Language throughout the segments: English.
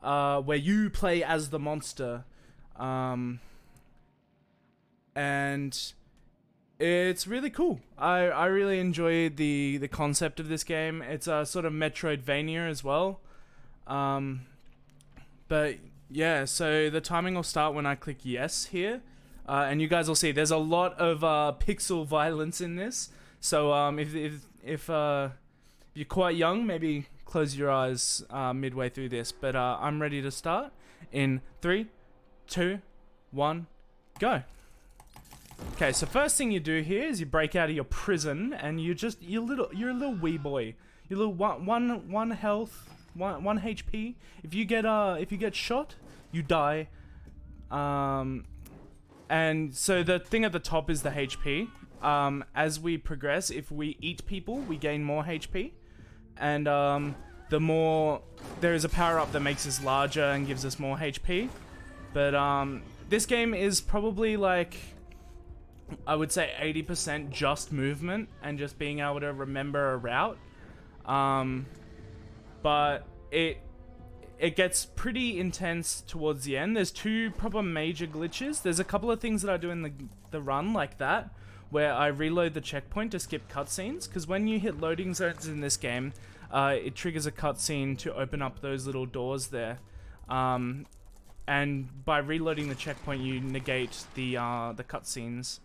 where you play as the monster. And it's really cool. I really enjoy the concept of this game. It's a sort of Metroidvania as well. But yeah, so the timing will start when I click yes here. And you guys will see there's a lot of pixel violence in this. So if you're quite young, maybe close your eyes midway through this. But I'm ready to start in 3, 2, 1, go. Okay, so first thing you do here is you break out of your prison, and you're a little wee boy. You're little one health, one HP. If you get shot, you die. And so the thing at the top is the HP. As we progress, if we eat people, we gain more HP, and the more there is a power up that makes us larger and gives us more HP. But this game is probably like, I would say 80% just movement and just being able to remember a route. But it gets pretty intense towards the end. There's 2 proper major glitches. There's a couple of things that I do in the run like that, where I reload the checkpoint to skip cutscenes, because when you hit loading zones in this game, it triggers a cutscene to open up those little doors there. And by reloading the checkpoint, you negate the cutscenes.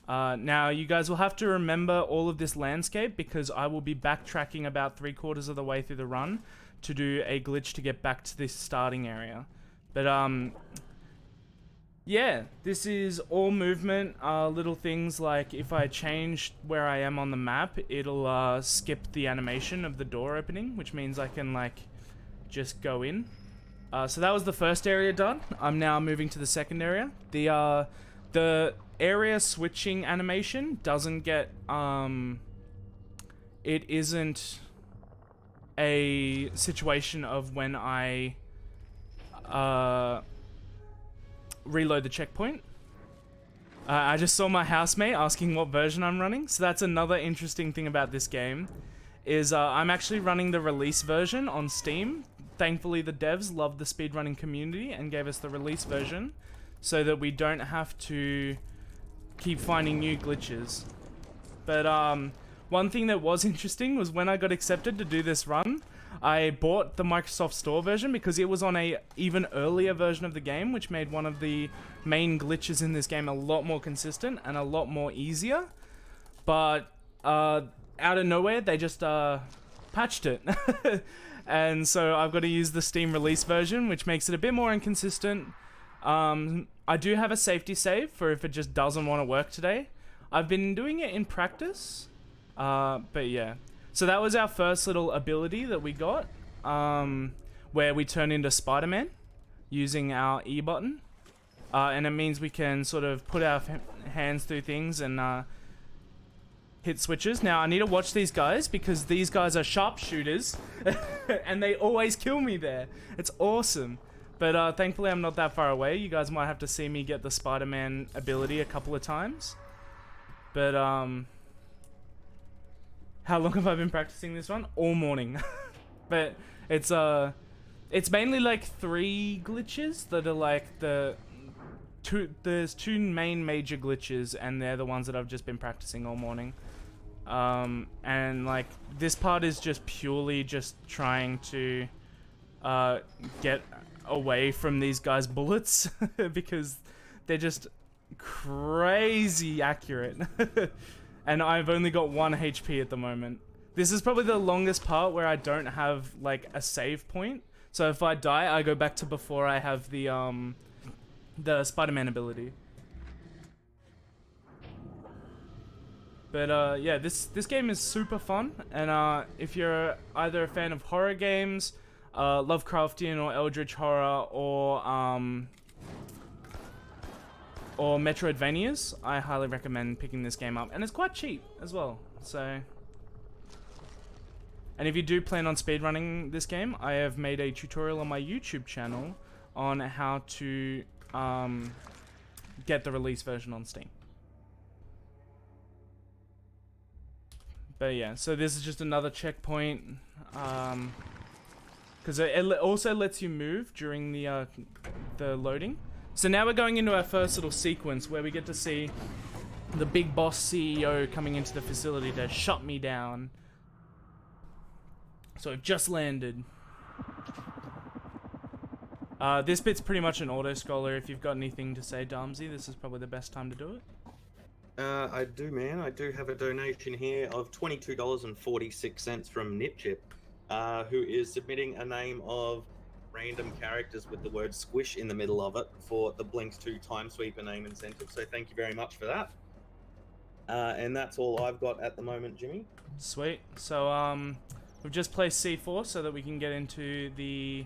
Now, you guys will have to remember all of this landscape, because I will be backtracking about 3/4 of the way through the run to do a glitch to get back to this starting area. But yeah, this is all movement. Little things like if I change where I am on the map, it'll skip the animation of the door opening, which means I can like just go in. So that was the first area done. I'm now moving to the second area. The area switching animation doesn't get it isn't a situation of when I reload the checkpoint. I just saw my housemate asking what version I'm running, so that's another interesting thing about this game, is I'm actually running the release version on Steam. Thankfully, the devs loved the speedrunning community and gave us the release version, so that we don't have to keep finding new glitches. But one thing that was interesting was when I got accepted to do this run, I bought the Microsoft Store version because it was on a even earlier version of the game, which made one of the main glitches in this game a lot more consistent and a lot more easier. But out of nowhere, they just patched it. And so I've got to use the Steam release version, which makes it a bit more inconsistent. I do have a safety save for if it just doesn't want to work today. I've been doing it in practice, but yeah. So that was our first little ability that we got, where we turn into Spider-Man using our E button. And it means we can sort of put our hands through things and hit switches. Now, I need to watch these guys because these guys are sharpshooters and they always kill me there. It's awesome. But thankfully, I'm not that far away. You guys might have to see me get the Spider-Man ability a couple of times. But how long have I been practicing this one? All morning. But it's mainly like 3 glitches that are like there's 2 main major glitches, and they're the ones that I've just been practicing all morning. And like this part is just purely just trying to get away from these guys' bullets because they're just crazy accurate. And I've only got 1 HP at the moment. This is probably the longest part where I don't have like a save point. So if I die, I go back to before I have the Spider-Man ability. But yeah, this game is super fun, and if you're either a fan of horror games, Lovecraftian or Eldritch horror, or Metroidvanias, I highly recommend picking this game up, and it's quite cheap as well. So, and if you do plan on speedrunning this game, I have made a tutorial on my YouTube channel on how to get the release version on Steam. But yeah, so this is just another checkpoint. because it also lets you move during the loading. So now we're going into our first little sequence where we get to see the big boss CEO coming into the facility to shut me down. So I've just landed. This bit's pretty much an auto-scroller. If you've got anything to say, Darmsy, this is probably the best time to do it. I do, man. I do have a donation here of $22.46 from Nipchip, who is submitting a name of random characters with the word squish in the middle of it for the Blinks 2 Time Sweeper name incentive. So thank you very much for that. And that's all I've got at the moment, Jimmy. Sweet. So we've just placed C4 so that we can get into the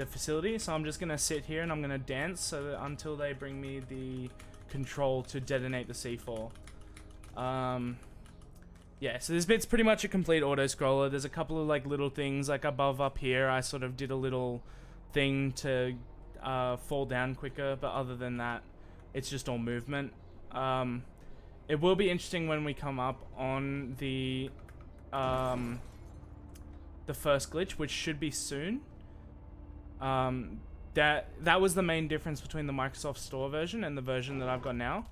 facility. So I'm just gonna sit here and I'm gonna dance so that until they bring me the control to detonate the C4. Yeah, so this bit's pretty much a complete auto-scroller. There's a couple of like little things like above up here. I sort of did a little thing to fall down quicker, but other than that, it's just all movement. It will be interesting when we come up on the first glitch, which should be soon. That was the main difference between the Microsoft Store version and the version that I've got now.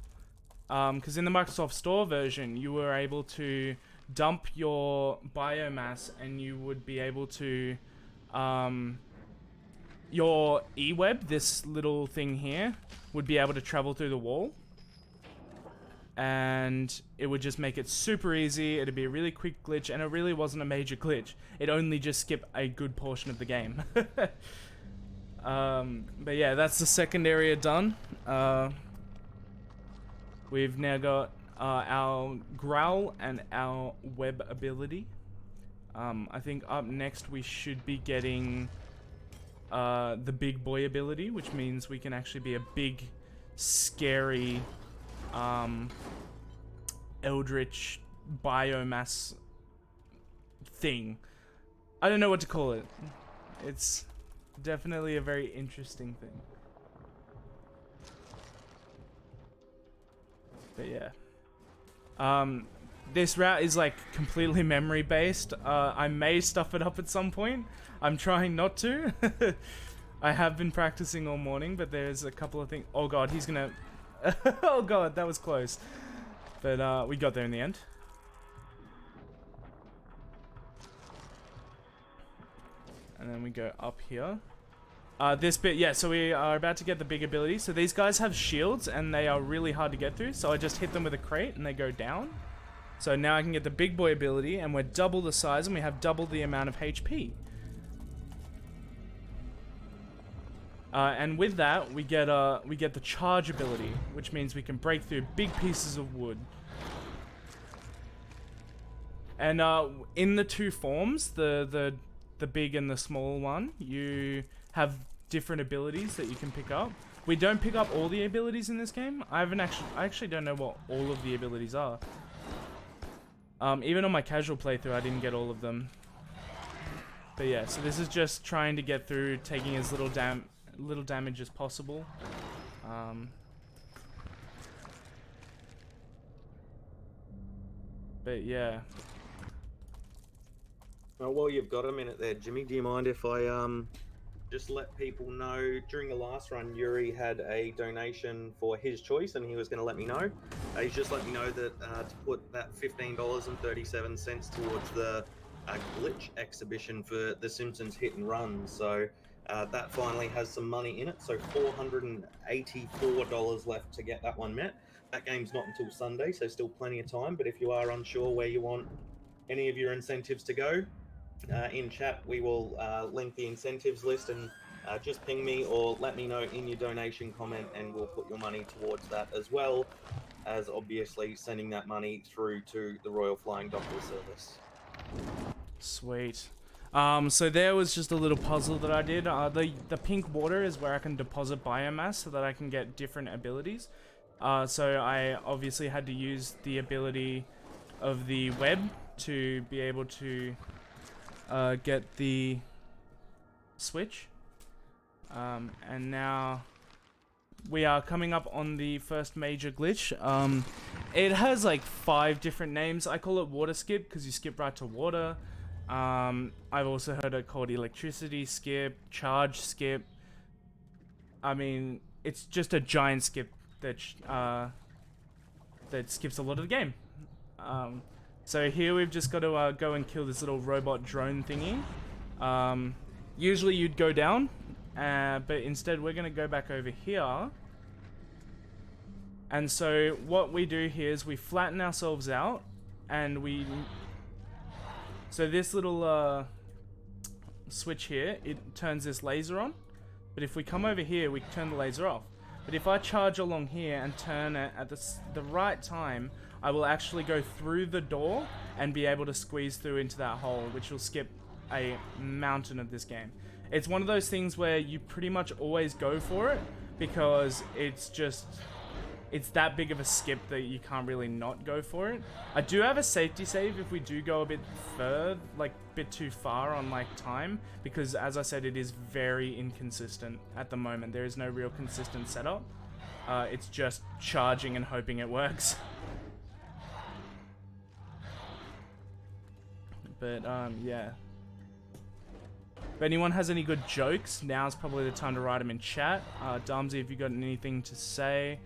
Because in the Microsoft Store version, you were able to dump your biomass and you would be able to, your eWeb, this little thing here, would be able to travel through the wall. And it would just make it super easy. It'd be a really quick glitch, and it really wasn't a major glitch. It only just skipped a good portion of the game. But yeah, that's the second area done. We've now got our growl and our web ability. I think up next we should be getting the big boy ability, which means we can actually be a big, scary, eldritch biomass thing. I don't know what to call it. It's definitely a very interesting thing. But yeah. This route is like completely memory based. I may stuff it up at some point. I'm trying not to. I have been practicing all morning, but there's a couple of things. Oh god, he's gonna... Oh god, that was close. But we got there in the end. And then we go up here. This bit, yeah, so we are about to get the big ability. So these guys have shields and they are really hard to get through. So I just hit them with a crate and they go down. So now I can get the big boy ability and we're double the size and we have double the amount of HP. And with that, we get the charge ability, which means we can break through big pieces of wood. And in the two forms, the big and the small one, you have different abilities that you can pick up. We don't pick up all the abilities in this game. I actually don't know what all of the abilities are. Even on my casual playthrough, I didn't get all of them. But yeah, so this is just trying to get through, taking as little damage as possible. But yeah. Well, while you've got a minute there, Jimmy, do you mind if I just let people know, during the last run, Yuri had a donation for his choice and he was going to let me know. He's just let me know that to put that $15.37 towards the glitch exhibition for The Simpsons Hit and Run. So that finally has some money in it. So $484 left to get that one met. That game's not until Sunday, so still plenty of time. But if you are unsure where you want any of your incentives to go, in chat we will link the incentives list, and just ping me or let me know in your donation comment and we'll put your money towards that, as well as obviously sending that money through to the Royal Flying Doctor Service. Sweet. So there was just a little puzzle that I did. The pink water is where I can deposit biomass so that I can get different abilities. So I obviously had to use the ability of the web to be able to get the switch. And now we are coming up on the first major glitch. It has like 5 different names. I call it water skip because you skip right to water. I've also heard it called electricity skip, charge skip. I mean, it's just a giant skip that that skips a lot of the game. So here we've just got to go and kill this little robot drone thingy. Usually you'd go down, but instead we're going to go back over here. And so what we do here is we flatten ourselves out, and so this little switch here, it turns this laser on. But if we come over here, we turn the laser off. But if I charge along here and turn it at the right time, I will actually go through the door and be able to squeeze through into that hole, which will skip a mountain of this game. It's one of those things where you pretty much always go for it, because it's that big of a skip that you can't really not go for it. I do have a safety save if we do go a bit further, like a bit too far on like time, because as I said, it is very inconsistent at the moment. There is no real consistent setup. It's just charging and hoping it works. But yeah. If anyone has any good jokes, now's probably the time to write them in chat. Darmsy, if you got anything to say,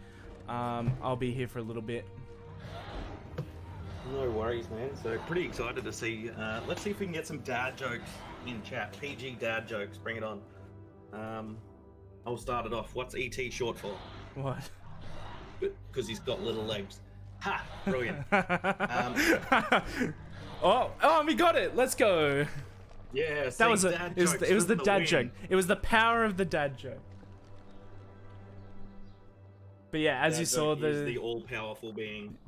I'll be here for a little bit. No worries, man. So pretty excited to see. Let's see if we can get some dad jokes in chat. PG dad jokes. Bring it on. I'll start it off. What's ET short for? What? Because he's got little legs. Ha! Brilliant. Oh, we got it. Let's go. Yeah, That was it was the dad joke. It was the power of the dad joke. But yeah, as you saw, the all-powerful being.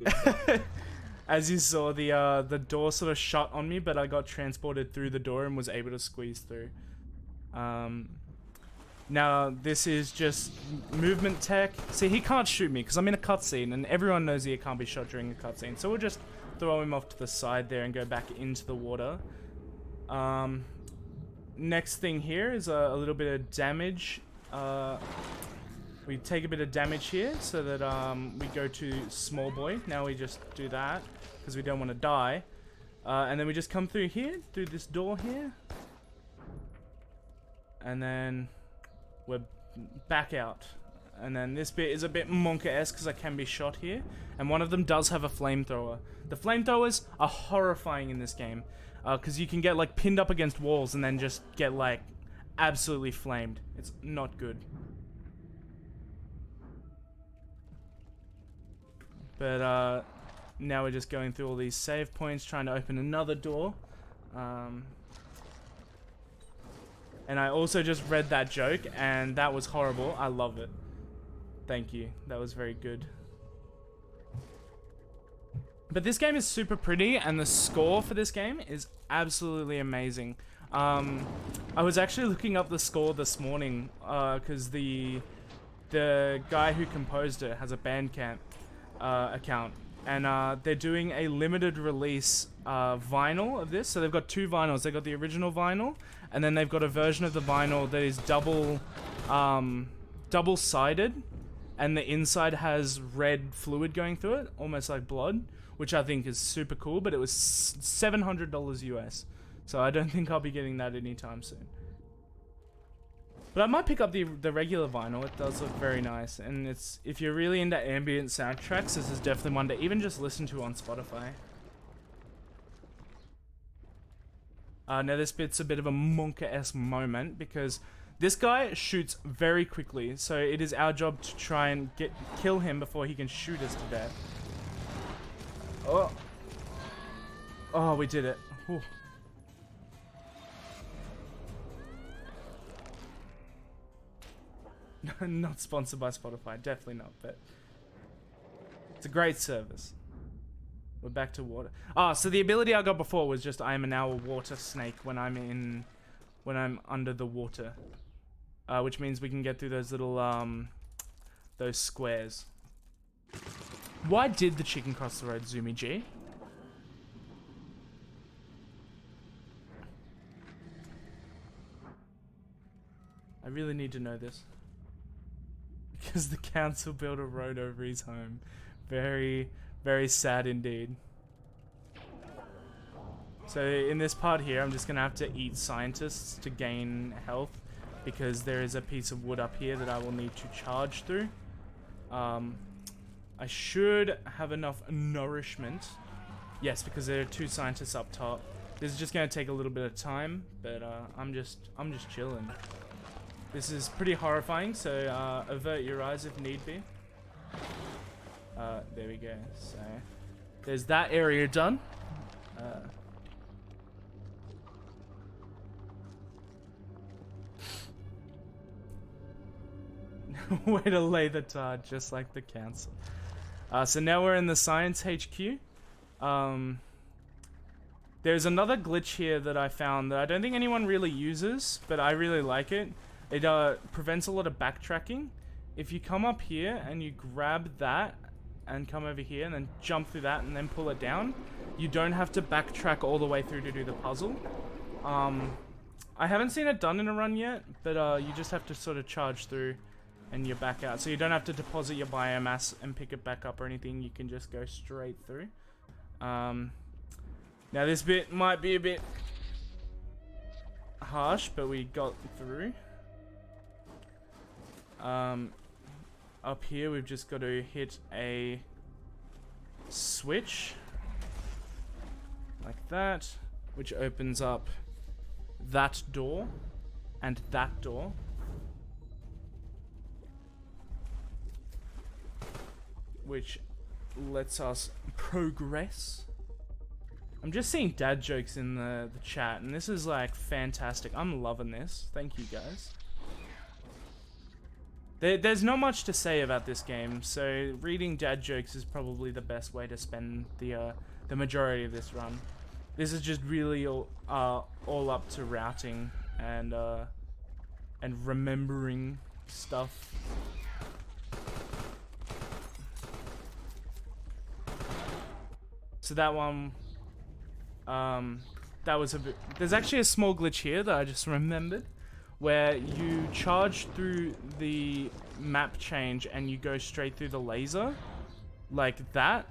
As you saw, the door sort of shut on me, but I got transported through the door and was able to squeeze through. Now this is just movement tech. See, he can't shoot me because I'm in a cutscene, and everyone knows he can't be shot during a cutscene. So we'll just throw him off to the side there and go back into the water. Next thing here is a little bit of damage. We take a bit of damage here so that we go to small boy. Now we just do that because we don't want to die. And then we just come through here, through this door here. And then we're back out. And then this bit is a bit Monka-esque because I can be shot here. And one of them does have a flamethrower. The flamethrowers are horrifying in this game. Because you can get like pinned up against walls and then just get like absolutely flamed. It's not good. But now we're just going through all these save points, trying to open another door. And I also just read that joke, and that was horrible. I love it. Thank you. That was very good. But this game is super pretty, and the score for this game is absolutely amazing. I was actually looking up the score this morning, because the guy who composed it has a Bandcamp account, and they're doing a limited release vinyl of this. So they've got two vinyls. They've got the original vinyl, and then they've got a version of the vinyl that is double-sided, and the inside has red fluid going through it, almost like blood, which I think is super cool. But it was $700 US, so I don't think I'll be getting that anytime soon. But I might pick up the regular vinyl. It does look very nice, and it's, if you're really into ambient soundtracks, this is definitely one to even just listen to on Spotify. Now this bit's a bit of a Monka-esque moment because this guy shoots very quickly, so it is our job to try and kill him before he can shoot us to death. Oh, we did it. Whew. Not sponsored by Spotify, definitely not, but it's a great service. We're back to water. So the ability I got before was just I am now a water snake when I'm under the water, which means we can get through those little those squares. Why did the chicken cross the road, Zoomy G? I really need to know this. Because the council built a road over his home. Very, very sad indeed. So in this part here, I'm just gonna have to eat scientists to gain health, because there is a piece of wood up here that I will need to charge through. I should have enough nourishment. Yes, because there are 2 scientists up top. This is just gonna take a little bit of time, but I'm just chilling. This is pretty horrifying, so avert your eyes if need be. There we go. So there's that area done. Way to lay the tar, just like the council. So now we're in the science HQ. There's another glitch here that I found that I don't think anyone really uses, but I really like it. It prevents a lot of backtracking. If you come up here and you grab that and come over here and then jump through that and then pull it down, you don't have to backtrack all the way through to do the puzzle. I haven't seen it done in a run yet, but you just have to sort of charge through and you're back out. So you don't have to deposit your biomass and pick it back up or anything. You can just go straight through. Now this bit might be a bit harsh, but we got through. Up here we've just got to hit a switch like that, which opens up that door and that door. Which lets us progress. I'm just seeing dad jokes in the chat, and this is like fantastic. I'm loving this. Thank you guys. There's not much to say about this game, so reading dad jokes is probably the best way to spend the majority of this run. This is just really all up to routing and remembering stuff. So that one, that was a bit. There's actually a small glitch here that I just remembered, where you charge through the map change and you go straight through the laser, like that,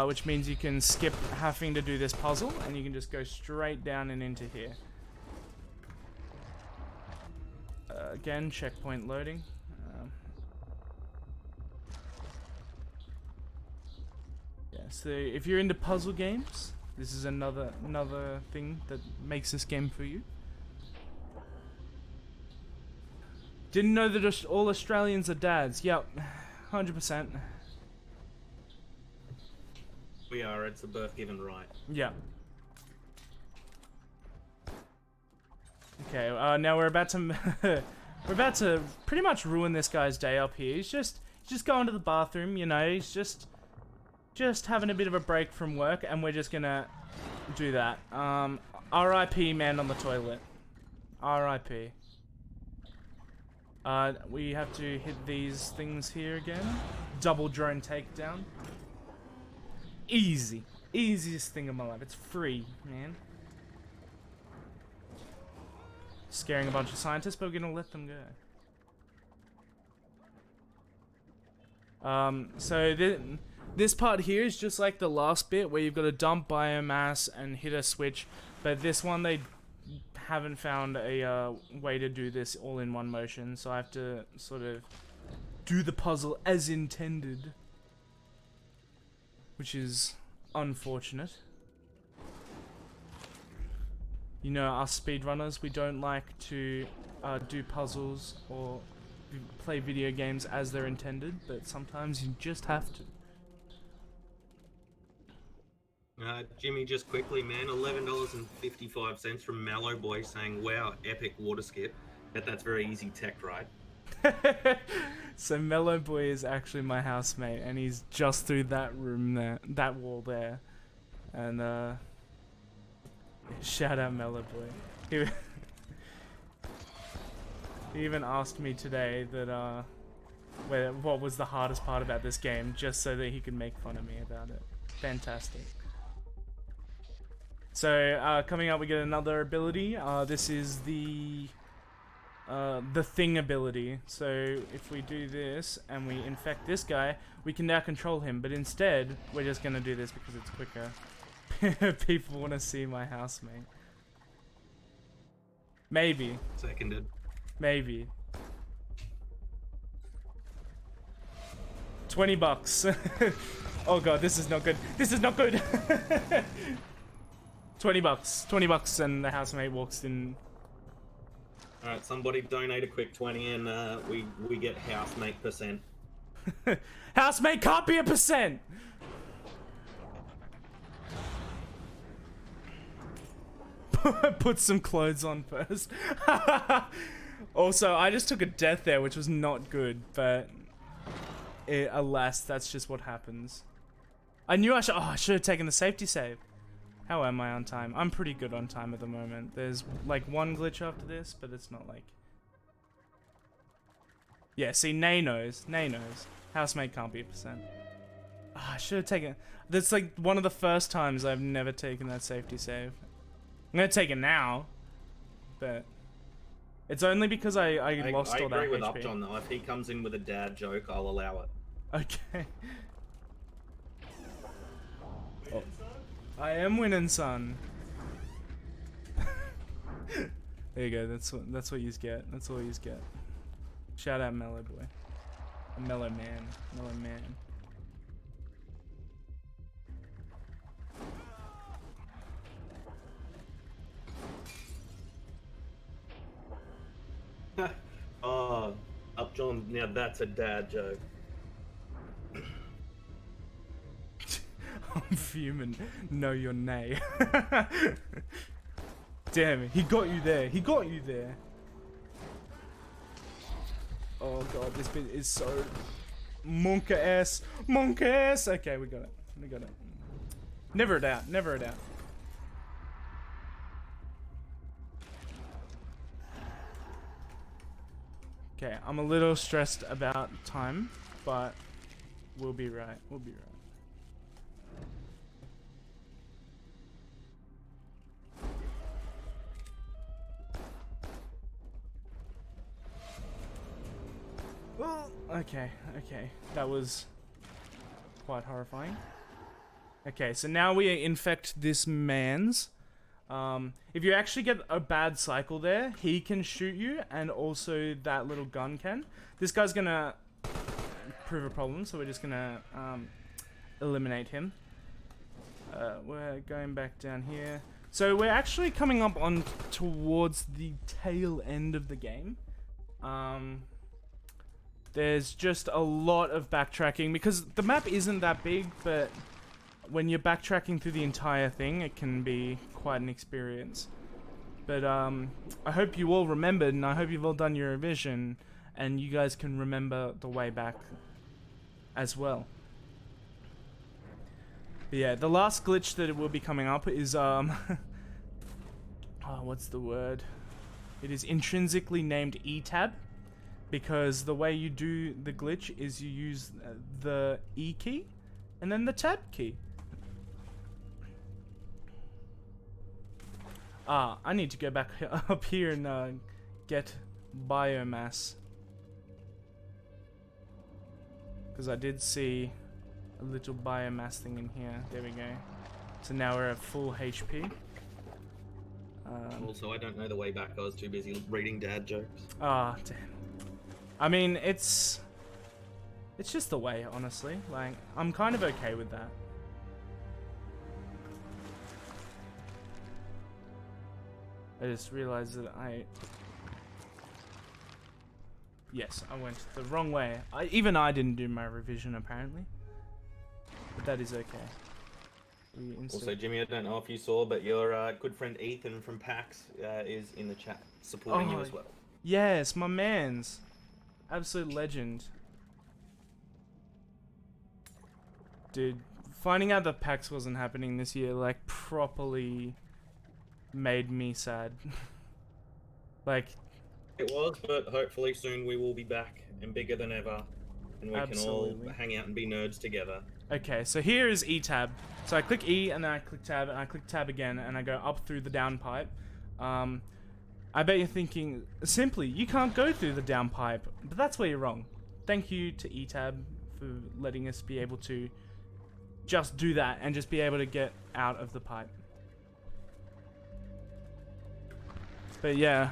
which means you can skip having to do this puzzle and you can just go straight down and into here. Again, checkpoint loading. Yeah, so if you're into puzzle games, this is another thing that makes this game for you. Didn't know that all Australians are dads. Yep, 100%. We are. It's a birth given right. Yeah. Okay. Now we're about to we're about to pretty much ruin this guy's day up here. He's just going to the bathroom. You know, he's just having a bit of a break from work, and we're just gonna do that. R.I.P. man on the toilet. R.I.P. We have to hit these things here again. Double drone takedown. Easy. Easiest thing of my life. It's free, man. Scaring a bunch of scientists, but we're gonna let them go. So this part here is just like the last bit where you've got to dump biomass and hit a switch, but this one they haven't found a way to do this all in one motion, so I have to sort of do the puzzle as intended, which is unfortunate. You know, us speedrunners, we don't like to do puzzles or play video games as they're intended, but sometimes you just have to. Jimmy, just quickly, man, $11.55 from Mallow Boy saying, wow, epic water skip. That's very easy tech, right? So Mellow Boy is actually my housemate, and he's just through that room there, that wall there. And shout out Mellow Boy. He even asked me today that what was the hardest part about this game, just so that he could make fun of me about it. Fantastic. So coming up, we get another ability. This is the thing ability. So if we do this and we infect this guy, we can now control him. But instead, we're just gonna do this because it's quicker. People want to see my housemate. Maybe. Seconded. Maybe. $20. Oh god, this is not good. This is not good. $20. $20 and the housemate walks in. Alright, somebody donate a quick 20 and we get housemate percent. Housemate can't be a percent! Put some clothes on first. Also, I just took a death there, which was not good, but alas, that's just what happens. I knew I should have taken the safety save. How am I on time? I'm pretty good on time at the moment. There's like one glitch after this, but it's not like... Yeah, see, Nay knows. Nay knows. Housemate can't be a percent. I should have taken... That's like one of the first times I've never taken that safety save. I'm gonna take it now, but... It's only because I lost all that HP. I agree with Upjohn though. If he comes in with a dad joke, I'll allow it. Okay. Oh. I am winning, son. There you go. That's what you get. That's all you get. Shout out Mellow Boy. A mellow man. Mellow man. Oh, Upjohn, now that's a dad joke. I'm fuming. Know your nay. Damn it, he got you there. He got you there. Oh god, this bit is so monka ass. Monka ass. Okay, we got it. We got it. Never a doubt. Never a doubt. Okay, I'm a little stressed about time, but we'll be right. We'll be right. Okay, okay. That was quite horrifying. Okay, so now we infect this man's. If you actually get a bad cycle there, he can shoot you, and also that little gun can. This guy's gonna prove a problem, so we're just gonna eliminate him. We're going back down here. So we're actually coming up on towards the tail end of the game. There's just a lot of backtracking, because the map isn't that big, but when you're backtracking through the entire thing, it can be quite an experience. But I hope you all remembered, and I hope you've all done your revision, and you guys can remember the way back as well. But yeah, the last glitch that will be coming up is oh, what's the word? It is intrinsically named E-tab, because the way you do the glitch is you use the E key and then the tab key. Ah, I need to go back up here and get biomass, because I did see a little biomass thing in here. There we go. So now we're at full HP. Also, I don't know the way back. I was too busy reading dad jokes. Ah, damn. I mean, it's just the way, honestly. Like, I'm kind of okay with that. I just realized that yes, I went the wrong way. Even I didn't do my revision, apparently. But that is okay. Also, Jimmy, I don't know if you saw, but your good friend Ethan from PAX is in the chat supporting you as well. Yes, my man's. Absolute legend. Dude, finding out that PAX wasn't happening this year, like, properly made me sad. Like... It was, but hopefully soon we will be back and bigger than ever. And we Absolutely. can all hang out and be nerds together. Okay, so here is E-tab. So I click E, and then I click tab, and I click tab again, and I go up through the down pipe. I bet you're thinking, simply, you can't go through the down pipe. But that's where you're wrong. Thank you to E-tab for letting us be able to just do that and just be able to get out of the pipe. But yeah,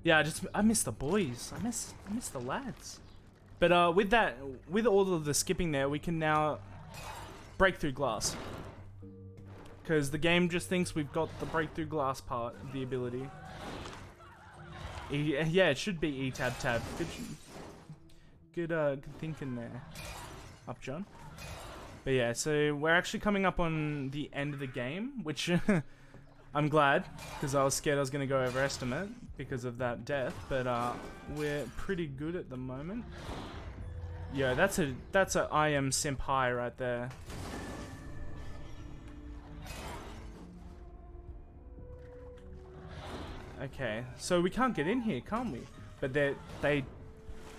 yeah, I miss the boys. I miss the lads. But with all of the skipping there, we can now break through glass. Because the game just thinks we've got the breakthrough glass part of the ability. Yeah, it should be E tab tab. Good thinking there. Up, John. But yeah, so we're actually coming up on the end of the game, which I'm glad, because I was scared I was going to go over estimate because of that death. But we're pretty good at the moment. Yeah, that's a iamsmply right there. Okay, so we can't get in here, can't we? But they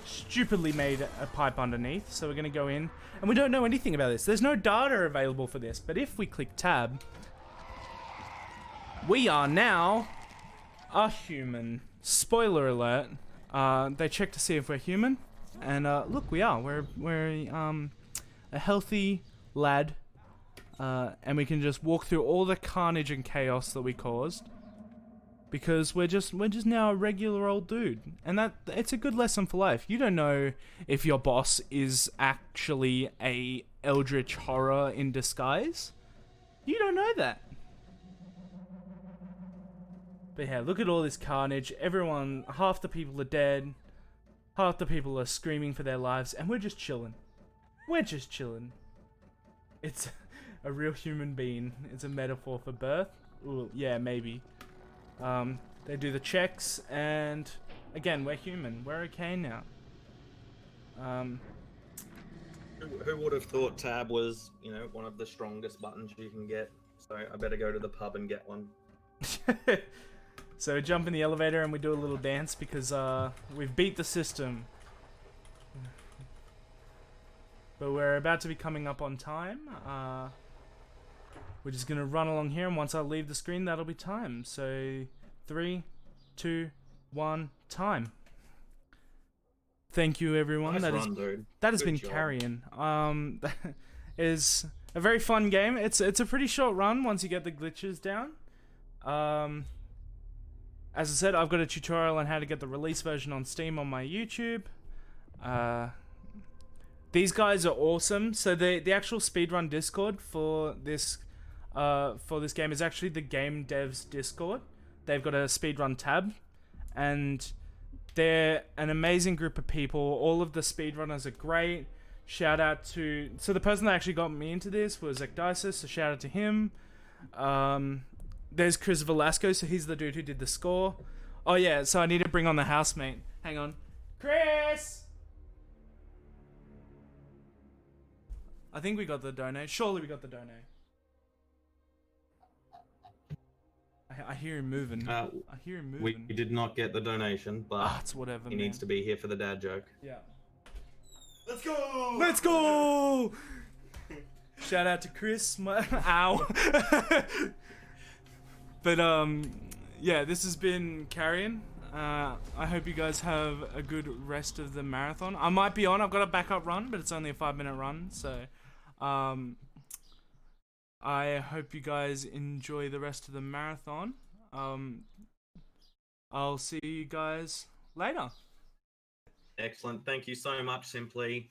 stupidly made a pipe underneath, so we're gonna go in, and we don't know anything about this. There's no data available for this, but if we click tab, we are now a human. Spoiler alert. They checked to see if we're human, and look, we are. We're a healthy lad, and we can just walk through all the carnage and chaos that we caused. Because we're just now a regular old dude, and it's a good lesson for life. You don't know if your boss is actually a eldritch horror in disguise. You don't know that. But yeah, look at all this carnage. Everyone, half the people are dead, half the people are screaming for their lives, and we're just chilling. We're just chilling. It's a real human being. It's a metaphor for birth. Ooh, yeah, maybe. They do the checks, and again, we're human. We're okay now. Who would have thought tab was, one of the strongest buttons you can get? So I better go to the pub and get one. So we jump in the elevator and we do a little dance because we've beat the system. But we're about to be coming up on time. We're just gonna run along here, and once I leave the screen, that'll be time. So, 3, 2, 1, time. Thank you, everyone. Nice run, dude. That has Good been job. Carrion. That is a very fun game. It's a pretty short run once you get the glitches down. As I said, I've got a tutorial on how to get the release version on Steam on my YouTube. These guys are awesome. So the actual speedrun Discord for this game is actually the game devs Discord. They've got a speedrun tab, and they're an amazing group of people. All of the speedrunners are great. Shout out to the person that actually got me into this was Ecdysis, so shout out to him. There's Chris Velasco, so he's the dude who did the score. Oh yeah, so I need to bring on the housemate. Hang on, Chris. I think we got the dono. Surely we got the dono. I hear him moving. I hear him moving. We did not get the donation, but it's whatever. He needs to be here for the dad joke. Yeah. Let's go! Let's go! Shout out to Chris. Ow. But yeah, this has been Carrion. I hope you guys have a good rest of the marathon. I might be on. I've got a backup run, but it's only a 5-minute run, so I hope you guys enjoy the rest of the marathon. I'll see you guys later. Excellent. Thank you so much, Simply.